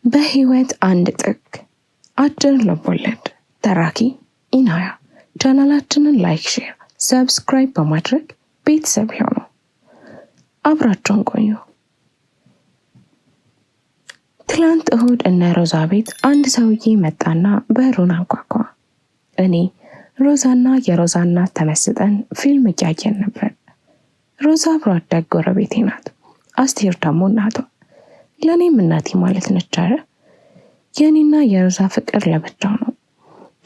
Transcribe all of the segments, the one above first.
በህይወት አንድ ጥግ አጭር ልቦለድ ተራኪ ኢናያ። ቻናላችንን ላይክ፣ ሼር፣ ሰብስክራይብ በማድረግ ቤተሰብ ይሁኑ። አብራችሁን ቆዩ። ትላንት እሁድ እነ ሮዛ ቤት አንድ ሰውዬ መጣና በሩን አንኳኳ። እኔ ሮዛና የሮዛ እናት ተመስጠን ፊልም እያየን ነበር። ሮዛ አብሮ አደግ ጎረቤቴ ናት። አስቴር ደግሞ እናቷ። ለእኔም እናቴ ማለት ነች። የኔና የሮዛ ፍቅር ለብቻው ነው።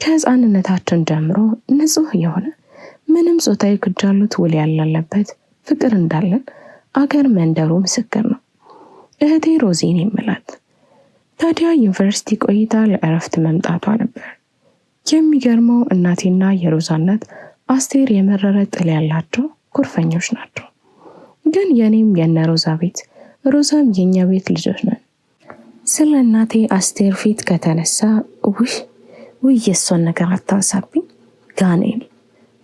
ከህፃንነታችን ጀምሮ ንጹህ የሆነ ምንም ጾታዊ ግጃሉት ውል ያላለበት ፍቅር እንዳለን አገር መንደሩ ምስክር ነው። እህቴ ሮዚን የምላት ታዲያ ዩኒቨርሲቲ ቆይታ ለእረፍት መምጣቷ ነበር። የሚገርመው እናቴና የሮዛ እናት አስቴር የመረረ ጥል ያላቸው ኩርፈኞች ናቸው። ግን የኔም የነ ሮዛ ቤት ሮዛም የኛ ቤት ልጆች ነን። ስለ እናቴ አስቴር ፊት ከተነሳ ውይ የሷን ነገር አታሳብኝ። ጋኔል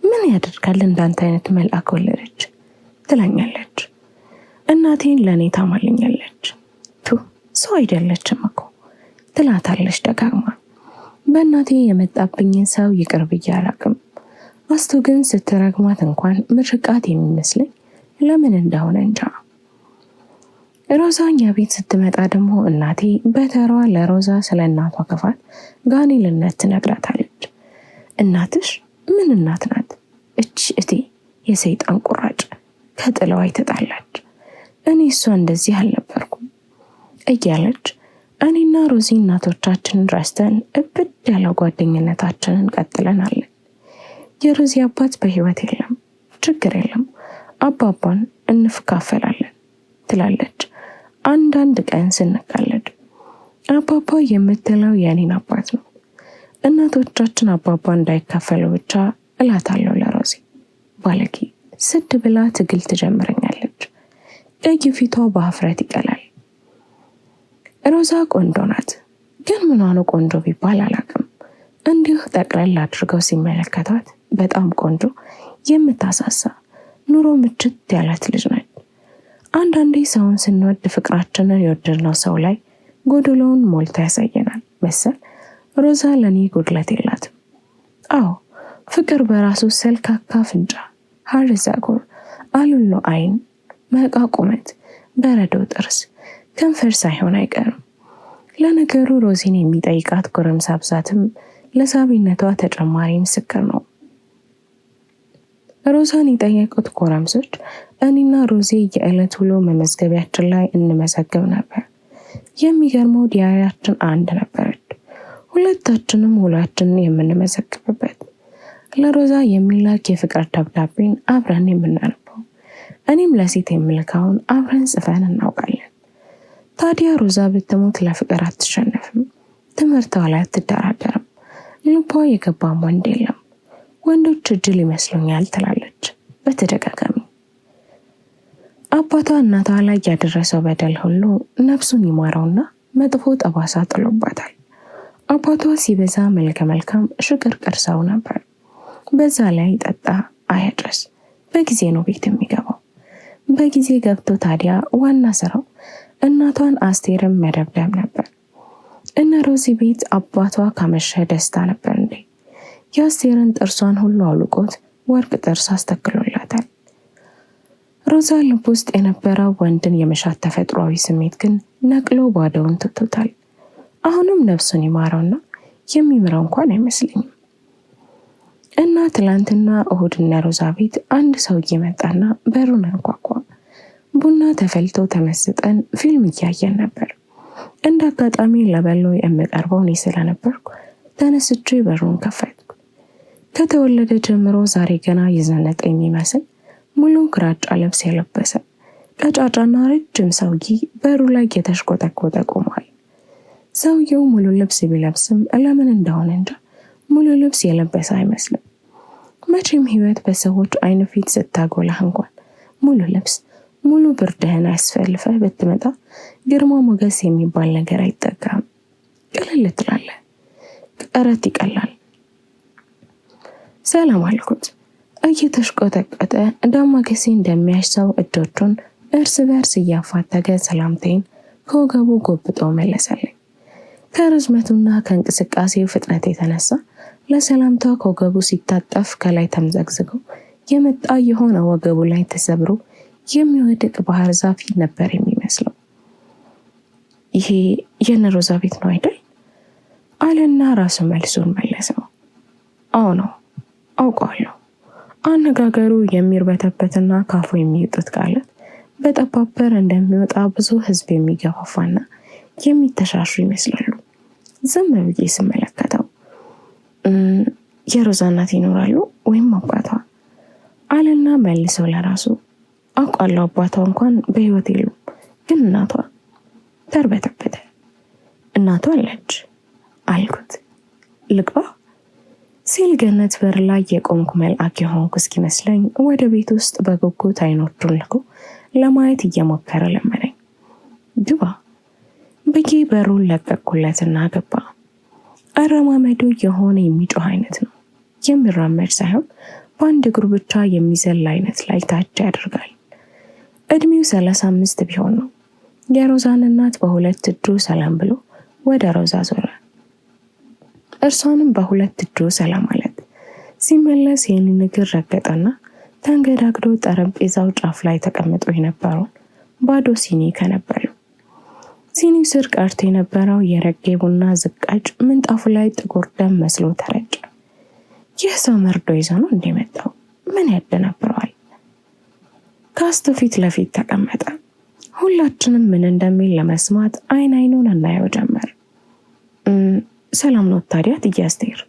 ምን ያደርጋል እንዳንተ አይነት መልአክ ወለደች ትላኛለች። እናቴን ለእኔ ታማልኛለች። ሰው አይደለችም እኮ ትላታለች ደጋግማ። በእናቴ የመጣብኝን ሰው ይቅር ብዬ አላቅም። አስቱ ግን ስትረግማት እንኳን ምርቃት የሚመስለኝ ለምን እንደሆነ እንጃ። ሮዛ እኛ ቤት ስትመጣ ደግሞ እናቴ በተሯ ለሮዛ ስለ እናቷ ክፋት ጋኔልነት ትነግራታለች። እናትሽ ምን እናት ናት? እቴ የሰይጣን ቁራጭ ከጥለዋ የተጣላች። እኔ እሷ እንደዚህ አልነበርኩም እያለች እኔና ሮዚ እናቶቻችንን ረስተን እብድ ያለው ጓደኝነታችንን ቀጥለናለን። የሮዚ አባት በህይወት የለም፣ ችግር የለም፣ አባባን እንካፈላለን ትላለች። አንዳንድ ቀን ስንቃለድ አባባ የምትለው የኔን አባት ነው። እናቶቻችን አባባ እንዳይካፈሉ ብቻ እላታለሁ ለሮዚ። ባለጌ ስድ ብላ ትግል ትጀምረኛለች። ቀይ ፊቷ በአፍረት ይቀላል። ሮዛ ቆንጆ ናት፣ ግን ምኗ ነው ቆንጆ ቢባል አላቅም። እንዲሁ ጠቅለል አድርገው ሲመለከቷት በጣም ቆንጆ፣ የምታሳሳ ኑሮ ምችት ያላት ልጅ ነች። አንዳንዴ ሰውን ስንወድ ፍቅራችንን የወደድነው ሰው ላይ ጎደሎውን ሞልቶ ያሳየናል መሰል። ሮዛ ለኔ ጉድለት የላትም። አዎ ፍቅር በራሱ ሰልካካ አፍንጫ፣ ሐር ፀጉር፣ አሉሎ አይን፣ መቃ ቁመት፣ በረዶ ጥርስ፣ ከንፈር ሳይሆን አይቀርም። ለነገሩ ሮዚን የሚጠይቃት ጎረምሳ ብዛትም ለሳቢነቷ ተጨማሪ ምስክር ነው። ሮዛን የጠየቁት ጎረምሶች እኔና ሮዚ የዕለት ውሎ መመዝገቢያችን ላይ እንመዘግብ ነበር። የሚገርመው ዲያሪያችን አንድ ነበረች፣ ሁለታችንም ውሏችንን የምንመዘግብበት። ለሮዛ የሚላክ የፍቅር ደብዳቤን አብረን የምናነበው፣ እኔም ለሴት የምልካውን አብረን ጽፈን እናውቃለን። ታዲያ ሮዛ ብትሞት ለፍቅር አትሸነፍም፣ ትምህርቷ ላይ አትደራደርም፣ ልቧ የገባም ወንድ የለም፣ ወንዶች እድል ይመስሉኛል ትላለች በተደጋጋሚ። አባቷ እናቷ ላይ ያደረሰው በደል ሁሉ ነፍሱን ይማረውና መጥፎ ጠባሳ ጥሎባታል። አባቷ ሲበዛ መልከ መልካም ሽቅርቅር ሰው ነበር። በዛ ላይ ጠጣ አያጨስ፣ በጊዜ ነው ቤት የሚገባው። በጊዜ ገብቶ ታዲያ ዋና ስራው እናቷን አስቴርን መደብደብ ነበር። እነ ሮዚ ቤት አባቷ ካመሸ ደስታ ነበር እንዴ! የአስቴርን ጥርሷን ሁሉ አውልቆት ወርቅ ጥርስ አስተክሎላታል። ሮዛ ልብ ውስጥ የነበረው ወንድን የመሻት ተፈጥሯዊ ስሜት ግን ነቅሎ ባዶውን ትቶታል። አሁንም ነፍሱን ይማረውና የሚምረው እንኳን አይመስለኝም። እና ትላንትና እሁድ እነ ሮዛ ቤት አንድ ሰውዬ መጣና በሩን አንኳኳ። ቡና ተፈልቶ ተመስጠን ፊልም እያየን ነበር። እንደ አጋጣሚ ለበሎ የምቀርበው እኔ ስለነበርኩ ተነስቼ በሩን ከፈትኩ። ከተወለደ ጀምሮ ዛሬ ገና የዘነጠ የሚመስል ሙሉ ግራጫ ልብስ የለበሰ ቀጫጫና ረጅም ሰውዬ በሩ ላይ የተሽቆጠቆጠ ቆሟል። ሰውየው ሙሉ ልብስ ቢለብስም ለምን እንደሆነ እንጃ ሙሉ ልብስ የለበሰ አይመስልም። መቼም ህይወት በሰዎች አይን ፊት ስታጎላህ እንኳን ሙሉ ልብስ ሙሉ ብርድህን አስፈልፈህ ብትመጣ ግርማ ሞገስ የሚባል ነገር አይጠጋም። ቅልል ትላለህ፣ ቀረት ይቀላል። ሰላም አልኩት። እየተሽቆጠቆጠ ዳማከሴ እንደሚያሽ ሰው እጆቹን እርስ በርስ እያፋተገ ሰላምታዬን ከወገቡ ጎብጦ መለሰልኝ። ከርዝመቱና ከእንቅስቃሴው ፍጥነት የተነሳ ለሰላምታ ከወገቡ ሲታጠፍ ከላይ ተምዘግዝገው የመጣ የሆነ ወገቡ ላይ ተሰብሮ የሚወድቅ ባህር ዛፍ ነበር የሚመስለው። ይሄ የነ ሮዛ ቤት ነው አይደል? አለና ራሱ መልሶን መለሰው። አዎ ነው፣ አውቀዋለሁ። አነጋገሩ የሚርበተበትና ካፉ የሚወጡት ቃላት በጠባበር እንደሚወጣ ብዙ ህዝብ የሚገፋፋና የሚተሻሹ ይመስላሉ። ዝም ብዬ ስመለከተው የሮዛ እናት ይኖራሉ ወይም አባቷ አለና መልሰው ለራሱ አውቃለሁ፣ አባቷ እንኳን በህይወት የሉም፣ ግን እናቷ ተርበተበተ። እናቷ አለች አልኩት። ልግባ ሲል ገነት በር ላይ የቆምኩ መልአክ የሆንኩ እስኪመስለኝ ወደ ቤት ውስጥ በጉጉት አይኖቹን ልኮ ለማየት እየሞከረ ለመነኝ። ግባ ብዬ በሩን ለቀቅኩለትና ገባ። አረማመዱ የሆነ የሚጮህ አይነት ነው። የሚራመድ ሳይሆን በአንድ እግሩ ብቻ የሚዘል አይነት ላይ ታች ያደርጋል። እድሜው 35 ቢሆን ነው። የሮዛን እናት በሁለት እጁ ሰላም ብሎ ወደ ሮዛ ዞረ። እርሷንም በሁለት እጁ ሰላም አለት። ሲመለስ የኔን እግር ረገጠና ተንገዳግዶ ጠረጴዛው ጫፍ ላይ ተቀምጦ የነበረውን ባዶ ሲኒ ከነበረው ሲኒው ስር ቀርቶ የነበረው የረጌ ቡና ዝቃጭ ምንጣፉ ላይ ጥቁር ደም መስሎ ተረጨ። ይህ ሰው መርዶ ይዞ ነው እንደመጣው ምን ያደናብረዋል? ካስቱ ፊት ለፊት ተቀመጠ። ሁላችንም ምን እንደሚል ለመስማት አይኑን እናየው ጀመር። ሰላም ነው ታዲያ እትዬ አስቴር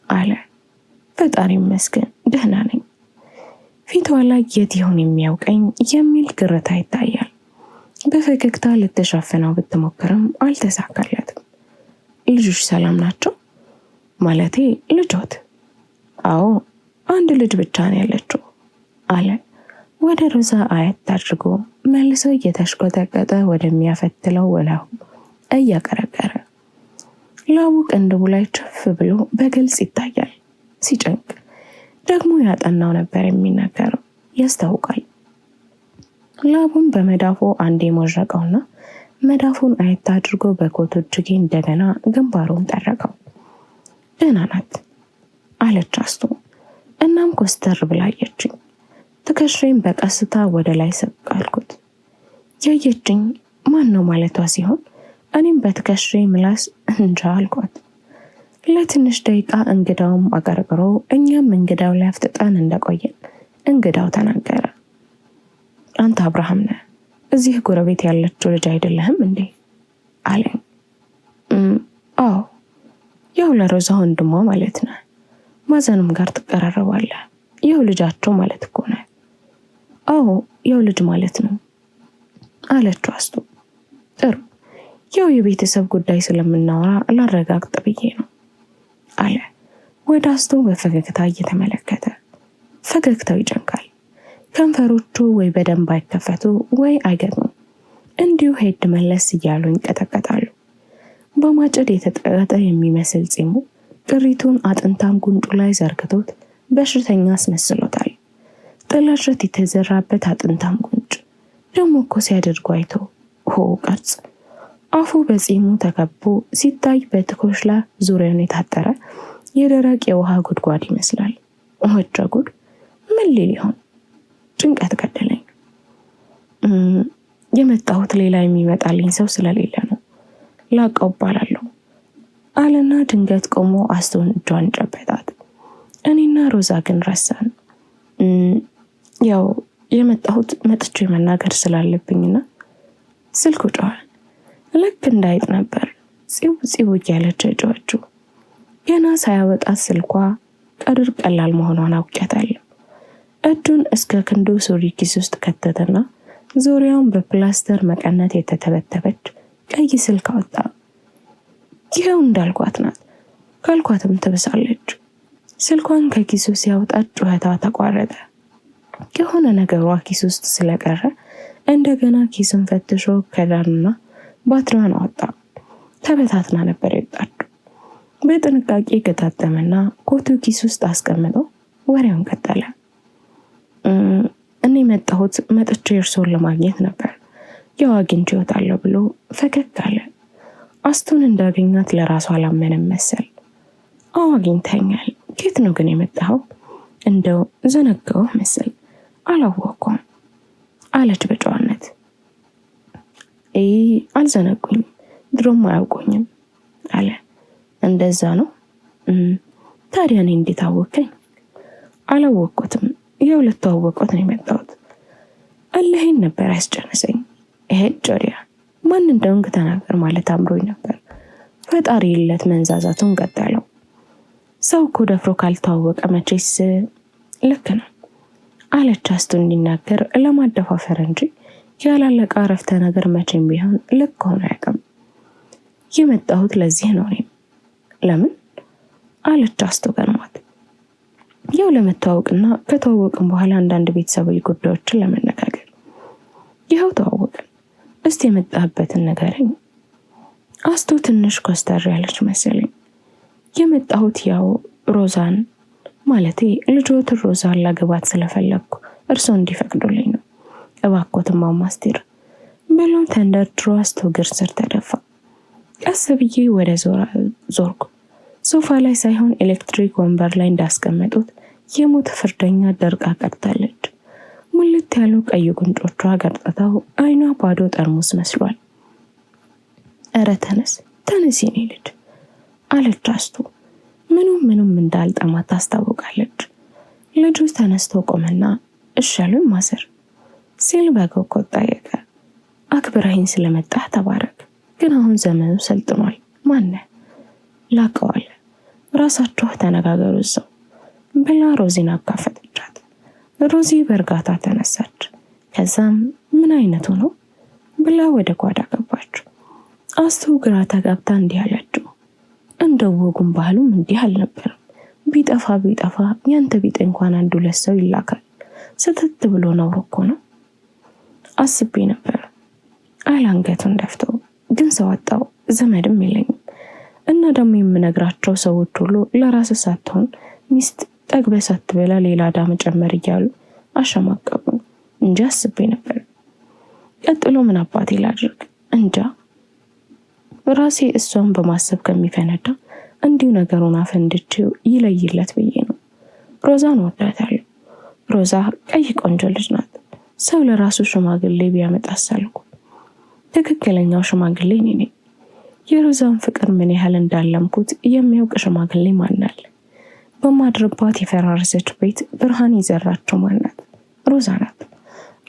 አለ። ፈጣሪ ይመስገን ደህና ነኝ። ፊቷ ላይ የት ይሆን የሚያውቀኝ የሚል ግርታ ይታያል። በፈገግታ ልትሸፍነው ብትሞክርም አልተሳካለትም። ልጆች ሰላም ናቸው? ማለቴ ልጆት? አዎ አንድ ልጅ ብቻ ነው ያለችው አለ። ወደ ሮዛ አየት አድርጎ መልሶ እየተሽቆጠቀጠ ወደሚያፈትለው ወላሁ እያቀረቀረ ላቡ ቅንድቡ ላይ ቸፍ ብሎ በግልጽ ይታያል። ሲጨንቅ ደግሞ ያጠናው ነበር የሚናገረው ያስታውቃል። ላቡን በመዳፉ አንዴ ሞረቀውና መዳፉን አየት አድርጎ በኮቱ እጅጌ እንደገና ግንባሩን ጠረቀው። ደህና ናት አለች አስቱ። እናም ኮስተር ብላ አየችኝ። ትከሻዬን በቀስታ ወደ ላይ ሰቃልኩት። ያየችኝ ማን ነው ማለቷ ሲሆን እኔም በትከሻዬ ምላስ እንጃ አልኳት። ለትንሽ ደቂቃ እንግዳውም አቀርቅሮ እኛም እንግዳው ላይ አፍጥጠን እንደቆየን እንግዳው ተናገረ። አንተ አብርሃም ነህ? እዚህ ጎረቤት ያለችው ልጅ አይደለህም እንዴ አለኝ። አዎ ያው ለሮዛ ወንድሟ ማለት ነህ። ማዘንም ጋር ትቀራረባለህ። ያው ልጃቸው ማለት እኮ ነህ። አዎ ያው ልጅ ማለት ነው አለችው አስቱ። ጥሩ ያው የቤተሰብ ጉዳይ ስለምናወራ ላረጋግጥ ብዬ ነው አለ ወደ አስቱ በፈገግታ እየተመለከተ። ፈገግታው ይጨንቃል። ከንፈሮቹ ወይ በደንብ አይከፈቱ ወይ አይገጥሙ። እንዲሁ ሄድ መለስ እያሉ ይንቀጠቀጣሉ። በማጭድ የተጠቀጠ የሚመስል ፂሙ ቅሪቱን አጥንታም ጉንጩ ላይ ዘርግቶት በሽተኛ አስመስሎታል። ጥላሸት የተዘራበት አጥንታም ጉንጭ ደግሞ እኮ ሲያደርጉ አይቶ ቅርጽ። አፉ በፂሙ ተከቦ ሲታይ በትኮሽላ ዙሪያውን የታጠረ የደረቅ የውሃ ጉድጓድ ይመስላል። ወጨ ጉድ! ምን ሊል ይሆን? ጭንቀት ገደለኝ። የመጣሁት ሌላ የሚመጣልኝ ሰው ስለሌለ ነው። ላቀው እባላለሁ አለና ድንገት ቆሞ አስቱን እጇን ጨበጣት። እኔና ሮዛ ግን ረሳን። ያው የመጣሁት መጥቼ መናገር ስላለብኝና ስልኩ ጮኸ። ልክ እንዳይጥ ነበር ፂው ፂው እያለች ጮኸችው። ገና ሳያወጣት ስልኳ ቀድር ቀላል መሆኗን አውቄያታለሁ። እጁን እስከ ክንዱ ሱሪ ኪስ ውስጥ ከተተና ዙሪያውን በፕላስተር መቀነት የተተበተበች ቀይ ስልክ አወጣ። ይኸው እንዳልኳት ናት፣ ካልኳትም ትብሳለች። ስልኳን ከኪሱ ሲያወጣት ጩኸቷ ተቋረጠ። የሆነ ነገሯ ኪስ ውስጥ ስለቀረ እንደገና ኪሱን ፈትሾ ከዳንና ባትሪዋን አወጣ። ተበታትና ነበር የወጣችው። በጥንቃቄ ገጣጠመና ኮቱ ኪስ ውስጥ አስቀምጠው ወሬውን ቀጠለ። እኔ መጣሁት መጥቼ እርሶን ለማግኘት ነበር። ያው አግኝቼዎታለሁ ብሎ ፈገግ አለ። አስቱን እንዳገኛት ለራሷ አላመነም መሰል። አዎ አግኝተኛል። ከየት ነው ግን የመጣኸው? እንደው ዘነጋው መሰል። አላወቅኩም አለች በጨዋነት። አልዘነጉኝም፣ ድሮም አያውቁኝም አለ። እንደዛ ነው? ታዲያ እኔ እንዴት አወቀኝ? አላወቅኩትም፣ ያው ልተዋወቅኩት ነው የመጣሁት። አለህን ነበር ያስጨነሰኝ። ጆሪያ ማን እንደሆንክ ተናገር ማለት አምሮኝ ነበር። ፈጣሪ ይለት መንዛዛቱን ቀጠለው። ሰው እኮ ደፍሮ ካልተዋወቀ መቼስ ልክ ነው አለች አስቱ እንዲናገር ለማደፋፈር እንጂ ያላለቀ አረፍተ ነገር መቼም ቢሆን ልክ ሆኖ አያውቅም። የመጣሁት ለዚህ ነው። እኔም ለምን አለች አስቱ ገርሟት። ያው ለመተዋወቅና ከተዋወቅን በኋላ አንዳንድ ቤተሰባዊ ጉዳዮችን ለመነጋገር። ይኸው ተዋወቅን። እስቲ የመጣህበትን ንገረኝ። አስቱ ትንሽ ኮስተር ያለች መሰለኝ። የመጣሁት ያው ሮዛን ማለቴ ልጆትን ሮዛን ላገባት ስለፈለግኩ እርስዎ እንዲፈቅዱልኝ ነው። እባክዎትን እማማ አስቴር ብሎ ተንደርድሮ አስቱ እግር ስር ተደፋ። ቀስ ብዬ ወደ ዞርኩ። ሶፋ ላይ ሳይሆን ኤሌክትሪክ ወንበር ላይ እንዳስቀመጡት የሞት ፍርደኛ ደርቃ ቀርታለች። ሙልት ያሉ ቀይ ጉንጮቿ ገርጥተው አይኗ ባዶ ጠርሙስ መስሏል። እረ ተነስ የኔ ልጅ አለች አስቱ። ምኑም እንዳልጠማት ታስታውቃለች። ልጁ ተነስቶ ቆመና እሻሉኝ ማዘር ሲል በጉጉት ጠየቀ። አክብረኸኝ ስለመጣህ ተባረክ። ግን አሁን ዘመኑ ሰልጥኗል። ማነህ? ላቀዋለ ራሳችሁ ተነጋገሩ እዛው ብላ ሮዚን አጋፈጠቻት። ሮዚ በእርጋታ ተነሳች። ከዛም ምን አይነቱ ነው ብላ ወደ ጓዳ ገባች። አስቱ ግራ ተጋብታ እንዲህ አለችው። እንደው ወጉም ባህሉም እንዲህ አልነበረም። ቢጠፋ ያንተ ቢጤ እንኳን አንድ ሁለት ሰው ይላካል። ስትት ብሎ ነው እኮ ነው። አስቤ ነበር አላንገቱን ደፍቶ፣ ግን ሰው አጣው፣ ዘመድም የለኝም። እና ደግሞ የምነግራቸው ሰዎች ሁሉ ለራስ ሳትሆን ሚስት ጠግበ ሳትበላ ሌላ ዕዳ መጨመር እያሉ አሸማቀቁ እንጂ አስቤ ነበር። ቀጥሎ ምን አባቴ ላድርግ እንጃ። ራሴ እሷን በማሰብ ከሚፈነዳ እንዲሁ ነገሩን አፈንድቼው ይለይለት ብዬ ነው። ሮዛን ወዳታለሁ። ሮዛ ቀይ ቆንጆ ልጅ ናት። ሰው ለራሱ ሽማግሌ ቢያመጣ አሳልኩ። ትክክለኛው ሽማግሌ እኔ ነኝ። የሮዛን ፍቅር ምን ያህል እንዳለምኩት የሚያውቅ ሽማግሌ ማናል? በማድረባት የፈራረሰች ቤት ብርሃን የዘራችው ማናት? ሮዛ ናት።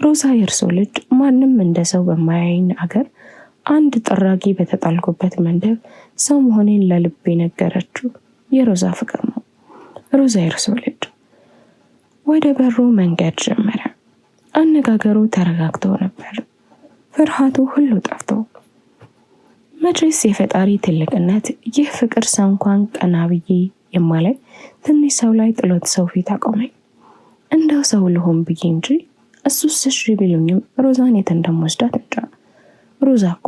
ሮዛ የእርሶ ልጅ ማንም እንደ ሰው በማያይን አገር አንድ ጥራጊ በተጣልኩበት መንደር ሰው መሆኔን ለልቤ ነገረችው የሮዛ ፍቅር ነው። ሮዛ የእርሶ ልጅ። ወደ በሩ መንገድ ጀመረ። አነጋገሩ ተረጋግቶ ነበር። ፍርሃቱ ሁሉ ጠፍቶ። መቼስ የፈጣሪ ትልቅነት ይህ ፍቅር ሰው እንኳን ቀና ብዬ የማላይ ትንሽ ሰው ላይ ጥሎት ሰው ፊት አቆመኝ። እንደው ሰው ልሆን ብዬ እንጂ እሱስ እሺ ቢሉኝም ሮዛን የት እንደምወስዳት እንጃ። ሮዛ እኮ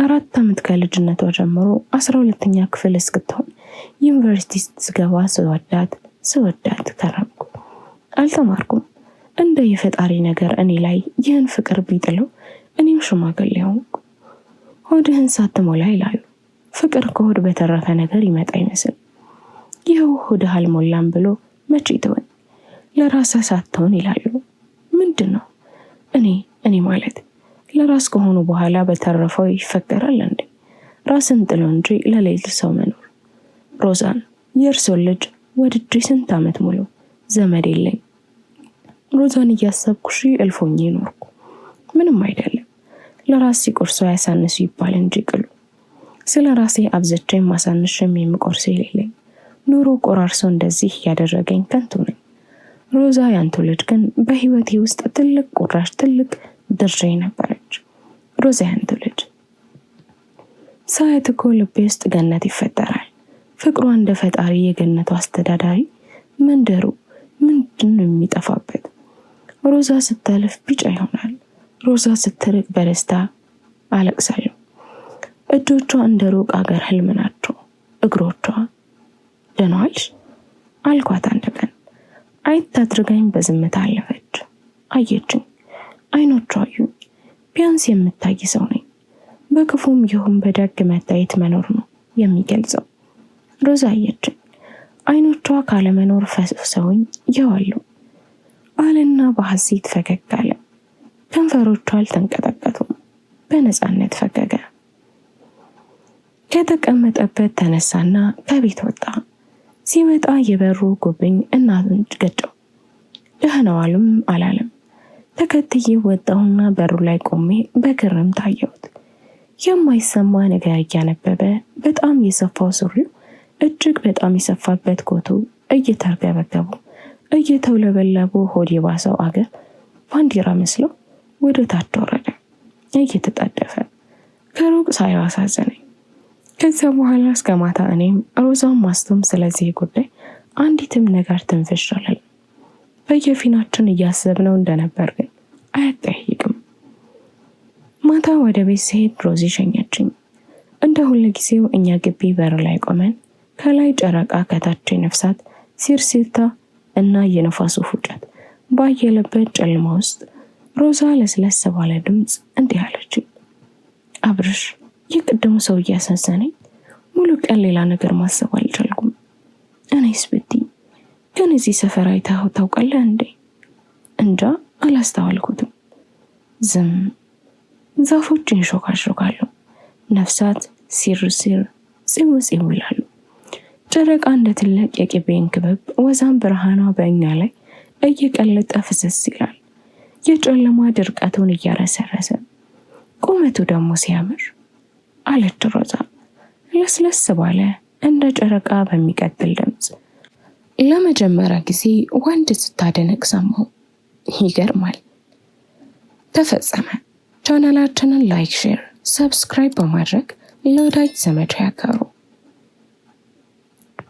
4 ዓመት ከልጅነቷ ጀምሮ 12ኛ ክፍል እስክትሆን ዩኒቨርሲቲ ስትገባ ስወዳት ከረምኩ። አልተማርኩም። እንደ የፈጣሪ ነገር እኔ ላይ ይህን ፍቅር ቢጥለው እኔም ሽማግሌ ሆንኩ። ሆድህን ሳትሞላ ይላሉ። ፍቅር ከሆድ በተረፈ ነገር ይመጣ ይመስል ይኸው ሆድህ አልሞላም ብሎ መቼ ተወኝ። ለራስህ ሳትሆን ይላሉ። ምንድን ነው እኔ ማለት ለራስ ከሆኑ በኋላ በተረፈው ይፈቀራል እንዴ? ራስን ጥሎ እንጂ ለሌላ ሰው መኖር። ሮዛን የእርሶን ልጅ ወድጄ ስንት ዓመት ሙሉ ዘመድ የለኝ። ሮዛን እያሰብኩ እልፎኝ ኖርኩ። ምንም አይደለም። ለራስ ሲቆርሶ ያሳንሱ ይባል እንጂ ቅሉ። ስለ ራሴ አብዝቼ ማሳንሽም የምቆርሰው የሌለኝ። ኑሮ ቆራርሶ እንደዚህ ያደረገኝ ከንቱ ነኝ። ሮዛ ያንቱ ልጅ ግን በህይወቴ ውስጥ ትልቅ ቁራሽ፣ ትልቅ ድርሻ ነበረች። ሮዛ ያንቱ ልጅ ሳያት እኮ ልቤ ውስጥ ገነት ይፈጠራል። ፍቅሯ እንደ ፈጣሪ የገነቱ አስተዳዳሪ መንደሩ ምንድን ነው የሚጠፋበት? ሮዛ ስታልፍ ቢጫ ይሆናል። ሮዛ ስትርቅ በደስታ አለቅሳለሁ። እጆቿ እንደ ሩቅ አገር ህልም ናቸው። እግሮቿ ደህና ዋልሽ አልኳት አንድ ቀን። አይት አድርጋኝ በዝምታ አለፈች። አየችኝ። አይኖቿ አዩኝ። ቢያንስ የምታይ ሰው ነኝ። በክፉም ይሁን በደግ መታየት መኖር ነው የሚገልጸው። ሮዛ አየችኝ። አይኖቿ ካለመኖር ፈሰውኝ የዋሉ አለና በሐሴት ፈገግ አለ። ከንፈሮቿ አልተንቀጠቀጡም፣ በነፃነት ፈገገ። ከተቀመጠበት ተነሳና ከቤት ወጣ። ሲወጣ የበሩ ጉብኝ እናቱን ገጨው። ደህና ዋሉም አላለም። ተከትዬ ወጣሁና በሩ ላይ ቆሜ በግርም ታየሁት። የማይሰማ ነገር እያነበበ በጣም የሰፋው ሱሪው እጅግ በጣም የሰፋበት ኮቱ እየተርገበገቡ እየተውለበለቡ ሆድ የባሰው አገር ባንዲራ መስሎ ወደ ታች ወረደ እየተጣደፈ። ከሩቅ ሳየው አሳዘነኝ። ከዛ በኋላ እስከ ማታ እኔም ሮዛም ማስቶም ስለዚህ ጉዳይ አንዲትም ነገር ትንፍሽ አላለም። በየፊናችን እያሰብነው እንደነበር ግን አያጠያይቅም። ማታ ወደ ቤት ስሄድ ሮዚ ሸኘችኝ። እንደ ሁሉ ጊዜው እኛ ግቢ በር ላይ ቆመን ከላይ ጨረቃ ከታች ነፍሳት ሲርሲርታ እና የነፋሱ ፉጨት ባየለበት ጨለማ ውስጥ ሮዛ ለስለስ ባለ ድምፅ እንዲህ አለችኝ። አብርሽ፣ የቅድሙ ሰው እያሳዘነኝ ሙሉ ቀን ሌላ ነገር ማሰብ አልቻልኩም። እኔስ ብትይ ግን እዚህ ሰፈር አይተኸው ታውቃለህ እንዴ? እንጃ አላስተዋልኩትም። ዝም ዛፎች ይንሾካሾካሉ፣ ነፍሳት ሲርሲር ጽው ጽው ይላሉ። ጨረቃ እንደ ትልቅ የቅቤ እንክብብ ወዛም ብርሃኗ በእኛ ላይ እየቀለጠ ፍሰስ ይላል። የጨለማ ድርቀቱን እያረሰረሰ ቁመቱ ደግሞ ሲያምር አለች ሮዛ ለስለስ ባለ እንደ ጨረቃ በሚቀጥል ድምፅ። ለመጀመሪያ ጊዜ ወንድ ስታደንቅ ሰማሁ። ይገርማል። ተፈጸመ። ቻናላችንን ላይክ፣ ሼር፣ ሰብስክራይብ በማድረግ ለወዳጅ ዘመድ ያጋሩ።